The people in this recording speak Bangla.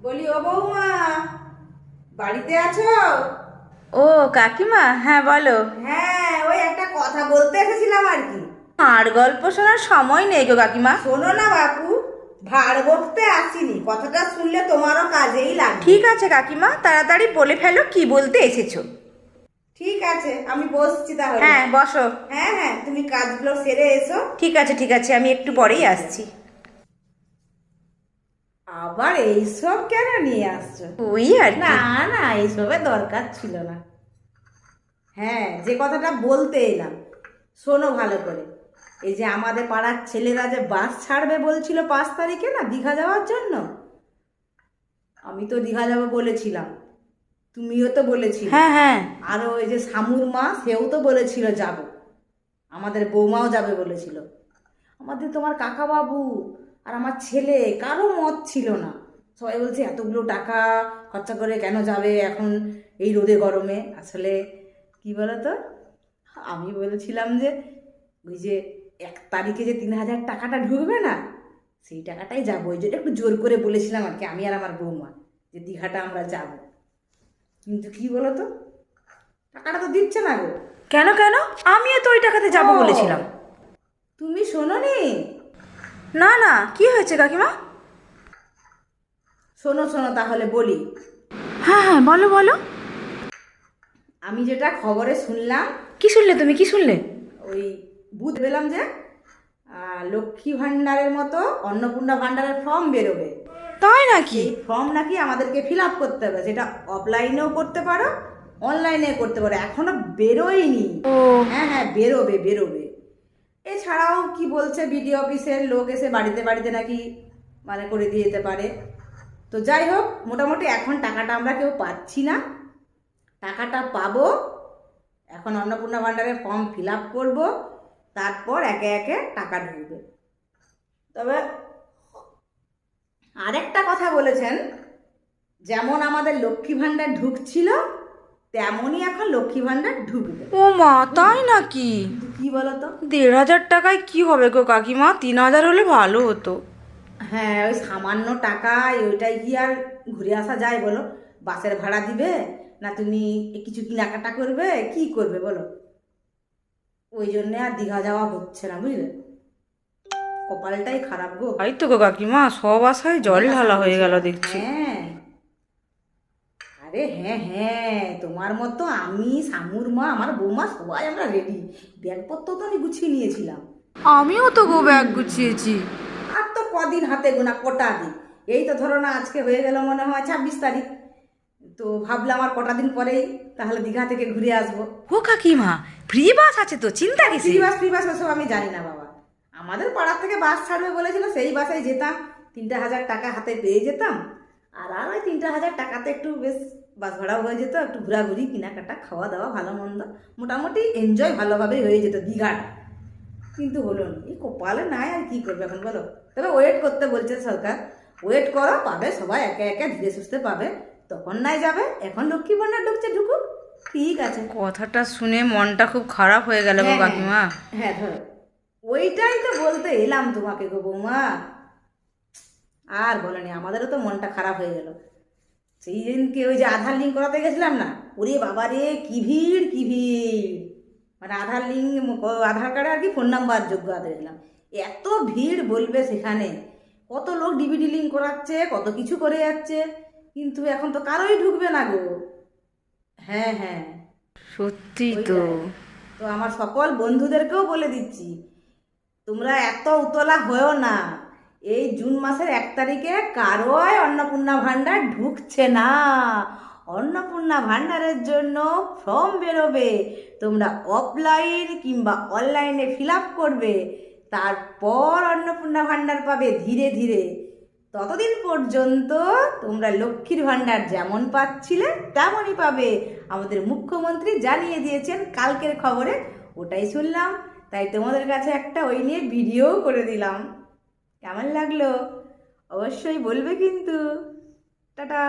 বলি ও বৌমা, বাড়িতে আছো? ও কাকিমা, হ্যাঁ বলো। হ্যাঁ, ওই একটা কথা বলতে এসেছিলাম আর কি। আর গল্প শোনার সময় নেই গো কাকিমা। শোনো না বাপু, ভাড় বকতে আসিনি, কথাটা শুনলে তোমারও কাজেই লাগবে। ঠিক আছে কাকিমা, তাড়াতাড়ি বলে ফেলো কি বলতে এসেছো। ঠিক আছে, আমি বসছি তাহলে। হ্যাঁ বসো। হ্যাঁ হ্যাঁ, তুমি কাজগুলো সেরে এসো। ঠিক আছে ঠিক আছে, আমি একটু পরেই আসছি। আবার এইসব কেন নিয়ে আসছো? ওই আর না কি। না, এইসবের দরকার ছিল না। হ্যাঁ, যে কথাটা বলতে এলাম, শোনো ভালো করে। এই যে আমাদের পাড়ার ছেলেরা যে বাস ছাড়বে বলছিল 5 তারিখে, না দীঘা যাওয়ার জন্য। আমি তো দীঘা যাবো বলেছিলাম, তুমিও তো বলেছিলে। হ্যাঁ হ্যাঁ। আরও ওই যে শামুর মা, সেও তো বলেছিল যাব। আমাদের বৌমাও যাবে বলেছিল। আমাদের তোমার কাকা বাবু আর আমার ছেলে কারো মত ছিল না। সবাই বলছে এতগুলো টাকা খরচা করে কেন যাবে এখন এই রোদে গরমে। আসলে কি বলতো, আমি বলেছিলাম যে ওই যে 1 তারিখে যে 3,000 টাকাটা ঢুকবে না, সেই টাকাটাই যাবো। ওই জন্য একটু জোর করে বলেছিলাম আর কি, আমি আর আমার বৌমা, যে দীঘাটা আমরা যাব। কিন্তু কি বলতো, টাকাটা তো দিচ্ছে না গো। কেন কেন? আমিও তো ওই টাকাতে যাবো ও, বলেছিলাম। তুমি শোনোনি? না না, কি হয়েছে কাকিমা? শোনো শোনো তাহলে বলি। হ্যাঁ হ্যাঁ বলো বলো। আমি যেটা খবরে শুনলাম, কি শুনলে তুমি, কি শুনলে? ওই বুধ পেলাম যে লক্ষ্মী ভাণ্ডারের মতো অন্নপূর্ণা ভাণ্ডারের ফর্ম বেরোবে। তাই নাকি? সেই ফর্ম নাকি আমাদেরকে ফিল আপ করতে হবে। সেটা অফলাইনেও করতে পারো, অনলাইনে করতে পারো, এখনো বেরোয়নি। ও। হ্যাঁ হ্যাঁ, বেরোবে বেরোবে। এছাড়াও কি বলছে, বিডিও অফিসের লোক এসে বাড়িতে বাড়িতে নাকি মানে করে দিয়ে যেতে পারে। তো যাই হোক, মোটামুটি এখন টাকাটা আমরা কেউ পাচ্ছি না। টাকাটা পাবো, এখন অন্নপূর্ণা ভাণ্ডারের ফর্ম ফিল আপ করবো, তারপর একে একে টাকা ঢুকবে। তবে আরেকটা কথা বলেছেন, যেমন আমাদের লক্ষ্মী ভাণ্ডার ঢুকছিল, তেমনই এখন লক্ষ্মী ভাণ্ডার ঢুকবে। ও মা, তাই নাকি? কিন্তু কি বলতো, 1,500 টাকায় কি হবে গো কাকিমা? 3,000 হলে ভালো হতো। হ্যাঁ ওই সামান্য টাকায় ওইটাই কি আর ঘুরে আসা যায় বলো? বাসের ভাড়া দিবে, না তুমি কিছু কেনাকাটা করবে, কি করবে বলো? ওই জন্যে আর দীঘা যাওয়া হচ্ছে না, বুঝলে? কপালটাই খারাপ গো। তাই তো গো কাকিমা, সব আশায় জল অনেক আশা ঢালা হয়ে গেল করেছিলাম। দেখছি। হ্যাঁ, আরে হ্যাঁ হ্যাঁ, তোমার মতো আমি, শামুর মা, আমার বৌমা, সবাই আমরা রেডি। ব্যাগপত্র তো আমি গুছিয়ে নিয়েছিলাম। আমিও তো গো ব্যাগ গুছিয়েছি। আর তো কদিন হাতে গোনা, কটা দিন। এই তো ধরো না, আজকে হয়ে গেল মনে হয় 26 তারিখ। তো ভাবলাম আর কটা দিন পরেই তাহলে দীঘা থেকে ঘুরে আসবো। ও কাকিমা, ফ্রি বাস আছে তো, চিন্তা ফ্রি কিসে? বাস ফ্রি বাস ওসব আমি জানি না বাবা। আমাদের পাড়ার থেকে বাস ছাড়বে বলেছিল, সেই বাসে যেতাম, 3,000 টাকা হাতে পেয়ে যেতাম। আর ওই 3,000 টাকাতে একটু বেশ বাস ভাড়াও হয়ে যেত, একটু ঘোরাঘুরি, কেনাকাটা, খাওয়া দাওয়া, ভালো মন্দ, মোটামুটি এনজয় ভালোভাবেই হয়ে যেত দীঘাটা। কিন্তু হলো না, এই কপালে নাই, আর কি করবে এখন বলো? তবে ওয়েট করতে বলছে সরকার। ওয়েট করো, পাবে সবাই, একে একে ধীরে সুস্থে পাবে, তখন নাই যাবে। এখন লক্ষ্মী ভাণ্ডার ঢুকছে, ঢুকুক, ঠিক আছে। কথাটা শুনে মনটা খুব খারাপ হয়ে গেল গো হ্যাঁ হ্যাঁ কাকিমা। হ্যাঁ, ধরো, ওইটাই তো বলতে এলাম তোমাকে গো বৌমা। আর বলেনি, আমাদেরও তো মনটা খারাপ হয়ে গেল সেই দিনকে। ওই যে আধার লিঙ্ক করাতে গেছিলাম না, ওরে বাবা রে, কি ভিড় কি ভিড়। মানে আধার লিঙ্ক, আধার কার্ডে আর কি ফোন নাম্বার যোগ্য আনতে গেছিলাম, এত ভিড় বলবে সেখানে। কত লোক ডিবিডি লিঙ্ক করাচ্ছে, কত কিছু করে যাচ্ছে, কিন্তু এখন তো কারোই ঢুকবে না গো। হ্যাঁ হ্যাঁ, সত্যি তো। ওইটাই। তো আমার সকল বন্ধুদেরকেও বলে দিচ্ছি, তোমরা এত উতলা হয়েও না। এই জুন মাসের 1 তারিখে কারোই অন্নপূর্ণা ভাণ্ডার ঢুকছে না। অন্নপূর্ণা ভাণ্ডারের জন্য ফর্ম বেরোবে, তোমরা অফলাইন কিংবা অনলাইনে ফিল আপ করবে, তারপর অন্নপূর্ণা ভাণ্ডার পাবে ধীরে ধীরে। ততদিন পর্যন্ত তোমরা লক্ষ্মীর ভাণ্ডার যেমন পাচ্ছিলে তেমনই পাবে। আমাদের মুখ্যমন্ত্রী জানিয়ে দিয়েছেন কালকের খবরে, ওটাই শুনলাম, তাই তোমাদের কাছে একটা ওই নিয়ে ভিডিও করে দিলাম। কেমন লাগলো অবশ্যই বলবে কিন্তু। টাটা।